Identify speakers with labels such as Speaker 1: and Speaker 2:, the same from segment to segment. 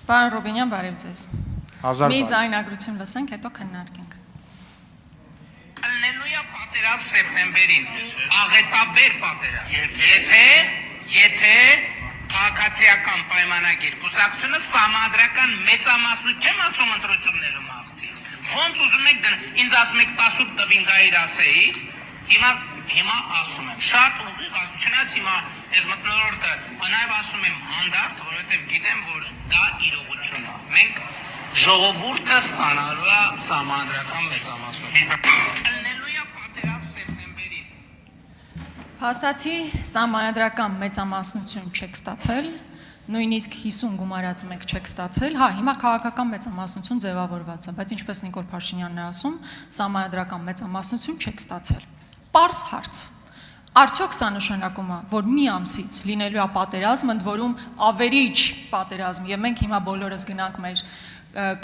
Speaker 1: Պարոն Ռուբինյան, բարև ձեզ։ Մի ձայնագրություն լսենք, հետո քննարկենք։
Speaker 2: Ալնելույա պատերազմ սեպտեմբերին, աղետաբեր պատերազմ։ Եթե քաղաքացիական պայմանագիր կուսակցությունը սահմանադրական մեծամասնություն չեմ ասում ընտրություններում աղթի։ Ոնց ուզում եք ինձ ասում եք 18 տվին գայր ասեի, հիմա ասում եմ, շատ ուղիղ ասում, չնայած հիմա այս մթնոլորտը նաև ասում եմ հանդարտ, որովհետև գիտեմ, որ դա իրողություն է։ Մենք ժողովուրդը ստանալու է սահմանադրական մեծամասնություն։ Ալնելույա պատերազմ սեպտեմբերին։
Speaker 1: Փաստացի սահմանադրական մեծամասնություն չեք ստացել, նույնիսկ 50 գումարած մեկ չեք ստացել, հա, հիմա քաղաքական մեծամասնություն ձևավորված է, բայց ինչպես Նիկոլ Փաշինյանն է ասում, սահմանադրական մեծամասնություն չեք ստացել։ Պարզ հարց։ Արդյոք սա նշանակում է, որ մի ամսից լինելու է պատերազմ, ընդ որում ավերիչ պատերազմ, եւ մենք հիմա բոլորս գնանք մեր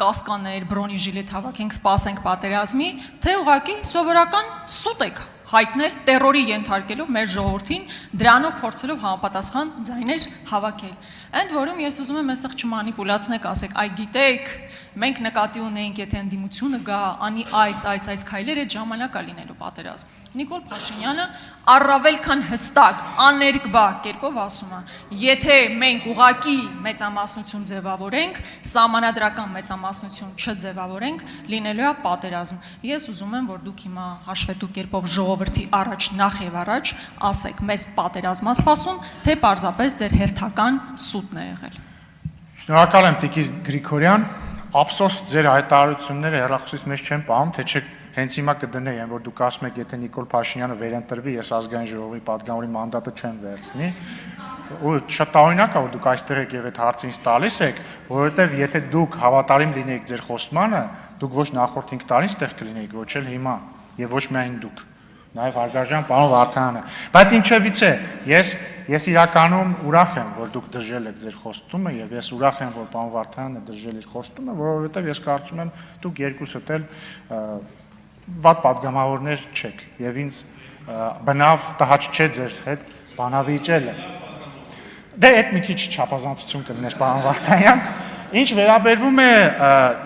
Speaker 1: կասկաներ, բրոնիժիլետ հավաքենք, սպասենք պատերազմի, թե ուղղակի սովորական սուտ եք հայտնել տերորի ենթարկելով մեր ժողովրդին, դրանով փորձելով համապատասխան ձայներ հավաքել։ Ընդ որում ես ուզում եմ այստեղ չմանիպուլացնեք, ասեք, այ գիտեք, մենք նկատի ունենք, եթե ընդդիմությունը գա, անի այս քայլեր, այդ ժամանակ է լինելու պատերազմ։ Նիկոլ Փաշինյանը առավել քան հստակ, աներկբա կերպով ասում է, եթե մենք ուղղակի մեծամասնություն ձևավորենք, սահմանադրական մեծամասնություն չձևավորենք, լինելու է պատերազմ։ Ես ուզում եմ, որ դուք հիմա հաշվետու կերպով ժողովրդի առաջ նախ եւ առաջ ասեք, մեզ պատերազմ է սպասում, թե պարզապես ձեր հերթական սուտն է եղել։
Speaker 3: Շնորհակալ եմ Տիկին Գրիգորյան, ափսոս ձեր հայտարարությունները հեռախոսից մեջ չեն պահում, թե չէ հենց հիմա կդնեին, որ դուք ասում եք, եթե Նիկոլ Փաշինյանը վերընտրվի, ես ազգային ժողովի պատգամավորի մանդատը չեմ վերցնի, ու շատ տարօրինակ է, որ դուք այստեղ եք եւ այդ հարցը ինձ տալիս եք, որովհետեւ եթե դուք հավատարիմ լինեիք ձեր խոստմանը, դուք ոչ նախորդ 5 տարին ստեղ կլինեիք, ոչ էլ հիմա, եւ ոչ միայն դուք, նաեւ հարգարժան պարոն Վարդանյանը, բայց ինչևից է, ես իրականում ուրախ եմ, որ դուք դժել եք ձեր խոստումը եւ ես ուրախ եմ, որ պարոն Վարդանյանը դժել իր խոստումը, որովհետեւ ես կարծում եմ, դուք երկուսդ էլ վատ պատգամավորներ չեք եւ ինձ բնավ տհաճ չէ ձեր հետ բանավիճելը։ Դե այդ մի քիչ չափազանցություն կլներ պարոն Վարդանյան։ Ինչ վերաբերվում է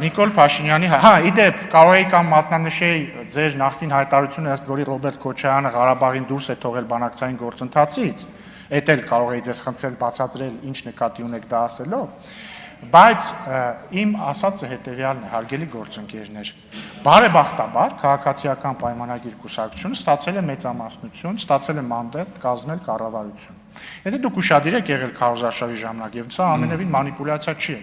Speaker 3: Նիկոլ Փաշինյանի, հա, իդեպ կարող էի կամ մատնանշեի ձեր նախկին հայտարարությունը, ըստ որի Ռոբերտ Քոչարյանը Ղարաբաղին դուրս է թողել բանակցային գործընթացից, այդ էլ կարող էի ձեզ խնդրել բացատրել ինչ նկատի ունեք դա ասելով, բայց իմ ասածը հետևյալն է, հարգելի գործընկերներ, բարեբախտաբար քաղաքացիական պայմանագիր կուսակցությունը ստացել է մեծամասնություն, ստացել է մանդատ կազմել կառավարություն։ Եթե դուք ուշադիր եք եղել քարոզարշավի ժամանակ, եւ սա ամենևին մանիպուլյացիա չի։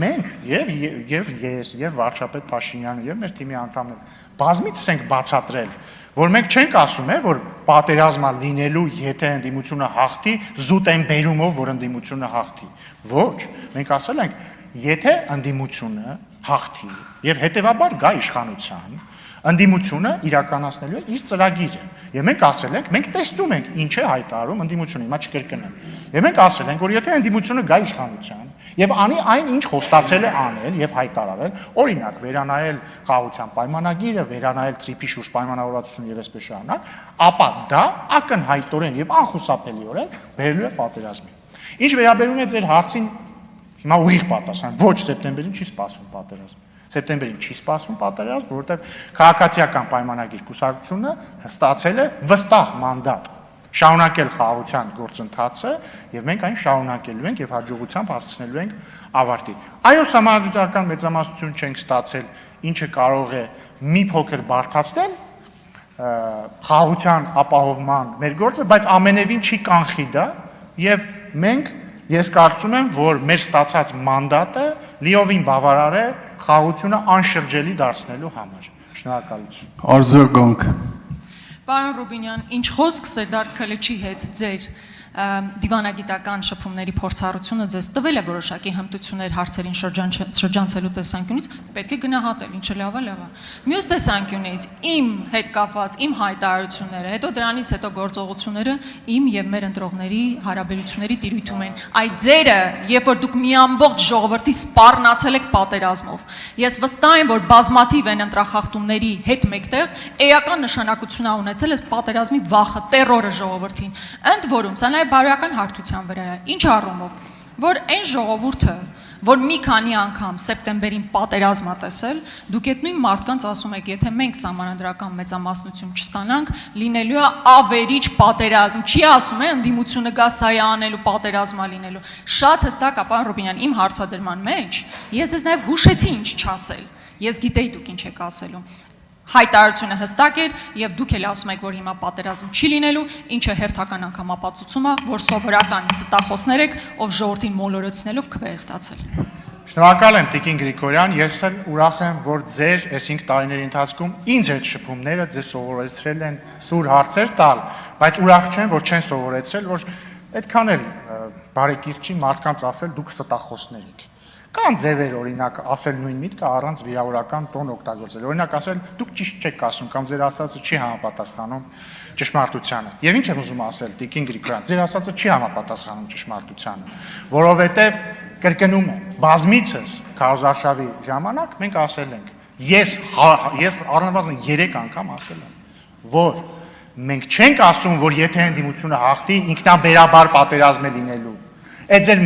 Speaker 3: Մենք եւ ես եւ վարչապետ Փաշինյանը եւ մեր թիմի անդամները բազմիցս ենք բացատրել, որ մենք չենք ասում, որ պատերազմը լինելու, եթե ընդդիմությունը հաղթի, զուտ են բերումով, որ ընդդիմությունը հաղթի։ Ոչ, մենք ասել ենք, եթե ընդդիմությունը հաղթի եւ հետեւաբար գա իշխանության, ընդդիմությունը իրականացնելու է իր ծրագիրը։ Եվ մենք ասել ենք, մենք տեսնում ենք ինչ է հայտարարում ընդդիմությունը, հիմա չկրկնեմ։ Եվ մենք ասել ենք, որ եթե ընդդիմությունը գա իշխանության եւ անի այն ինչ խոստացել է անել եւ հայտարարել, օրինակ վերանայել խաղաղության պայմանագիրը, վերանայել թրիփի շուրջ պայմանավորվածությունը եւ այսպես շարունակ, ապա դա ակնհայտորեն եւ անխուսափելիորեն բերելու է պատերազմի։ Ինչ վերաբերում է ձեր հարցին, հիմա ուղիղ պատասխան, ոչ սեպտեմբերին չի սպասվում պատերազմ։ Սեպտեմբերին չի սպասվում պատերազմ, որովհետև քաղաքացիական պայմանագիր կուսակցությունը ստացել է վստահ մանդատ շարունակել խաղաղության գործընթացը եւ մենք այն շարունակելու ենք եւ հաջողությամբ հասցնելու ենք ավարտի։ Այո, սահմանադրական մեծամասնություն չենք ստացել, ինչը կարող է մի փոքր բարդացնել խաղաղության ապահովման մեր գործը, բայց ամենևին չի կանխի դա եւ մենք Ես կարծում եմ, որ մեր ստացած մանդատը լիովին բավարար է խաղաղությունը անշրջելի դարձնելու համար։ Շնորհակալություն։
Speaker 4: Արձագանք։
Speaker 1: Պարոն Ռուբինյան, ինչ խոսք Սերդար Քլիչի հետ ձեր դիվանագիտական շփումների փորձառությունը ձեզ տվել է որոշակի հմտություններ հարցերին շրջանցելու տեսանկյունից, պետք է գնահատել, ինչը լավ է։ Մյուս տեսանկյունից իմ հետ կապված իմ հայտարարությունները, հետո դրանից հետո գործողությունները իմ եւ մեր ընտրողների հարաբերությունների տիրույթում են։ Այդ ձերը, երբ որ դուք մի ամբողջ ժողովրդի սպառնացել եք պատերազմով, ես վստահ եմ, որ բազմաթիվ են ընտրախախտումների հետ մեկտեղ էական նշանակություն ունեցել այս պատերազմի վախը, տերորը ժողովրդին։ Ընդ որում, սա նաև բարոյական հարթության վրա է, ինչ առումով, որ այն ժողովուրդը, որ մի քանի անգամ սեպտեմբերին պատերազմ ա տեսել, դուք այդ նույն մարդկանց ասում եք, եթե մենք սահմանադրական մեծամասնություն չստանանք, լինելու է ավերիչ պատերազմ, չի ասում է ընդդիմությունը գա սա է անելու, պատերազմա լինելու։ Շատ հստակ է, պարոն Ռուբինյան, իմ հարցադրման մեջ ես ձեզ նաև հուշեցի ինչ չասել։ Ես գիտեի դուք ինչ եք ասելու։ Հայտարարությունը հստակ էր եւ դուք էլ ասում եք, որ հիմա պատերազմ չի լինելու, ինչը հերթական անգամ ապացուցում է, որ սովորական ստախոսներ եք, ով ժողովրդին մոլորեցնելով քվե է ստացել։
Speaker 3: Շնորհակալ եմ Տիկին Գրիգորյան, ես էլ ուրախ եմ, որ ձեր այս 5 տարիների ընթացքում ինձ այդ շփումները ձեզ սովորեցրել են սուր հարցեր տալ, բայց ուրախ չեմ, որ չեն սովորեցրել, որ այդքան էլ բարեկիրճի մարդկանց ասել դուք ստախոսներ եք։ Կան ձևեր, օրինակ, ասել նույն միտքը առանց վիրավորական տոն օգտագործել։ Օրինակ, ասել դուք ճիշտ չեք ասում կամ ձեր ասածը չի համապատասխանում ճշմարտությանը։ Եվ ինչ եմ ուզում ասել, Տիկին Գրիգորյան, ձեր ասածը չի համապատասխանում ճշմարտությանը, որովհետև կրկնում եմ, բազմիցս քարոզարշավի ժամանակ մենք ասել ենք, ես առնվազն 3 անգամ ասել եմ, որ մենք չենք ասում, որ եթե ընդդիմությունը հաղթի, ինքնաբերաբար պատերազմ է լինելու։ Այդ ձեր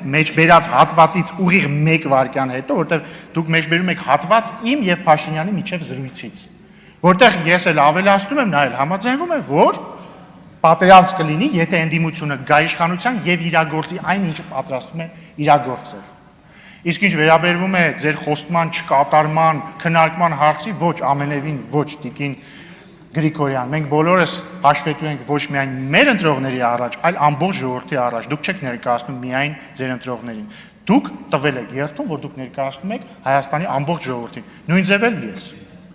Speaker 3: մեջ բերած հատվածից ուղիղ 1 վայրկյան հետո, որտեղ դուք մեջ բերում եք հատված իմ եւ Փաշինյանի միջև զրույցից, որտեղ ես էլ ավելացնում եմ, նա էլ համաձայնվում է, որ պատերազմ կլինի, եթե ընդդիմությունը գա իշխանության եւ իրագործի այն, ինչը պատրաստվում է իրագործել։ Իսկ ինչ վերաբերվում է ձեր խոստման չկատարման, քննարկման հարցի, ոչ ամենևին ոչ Տիկին Գրիգորյան, մենք բոլորս հաշվետու ենք ոչ միայն մեր ընտրողների առաջ, այլ ամբողջ ժողովրդի առաջ։ Դուք չեք ներկայացնում միայն ձեր ընտրողներին։ Դուք տվել եք երթում, որ դուք ներկայացնում եք Հայաստանի ամբողջ ժողովրդին։ Նույն ձև էլ ես։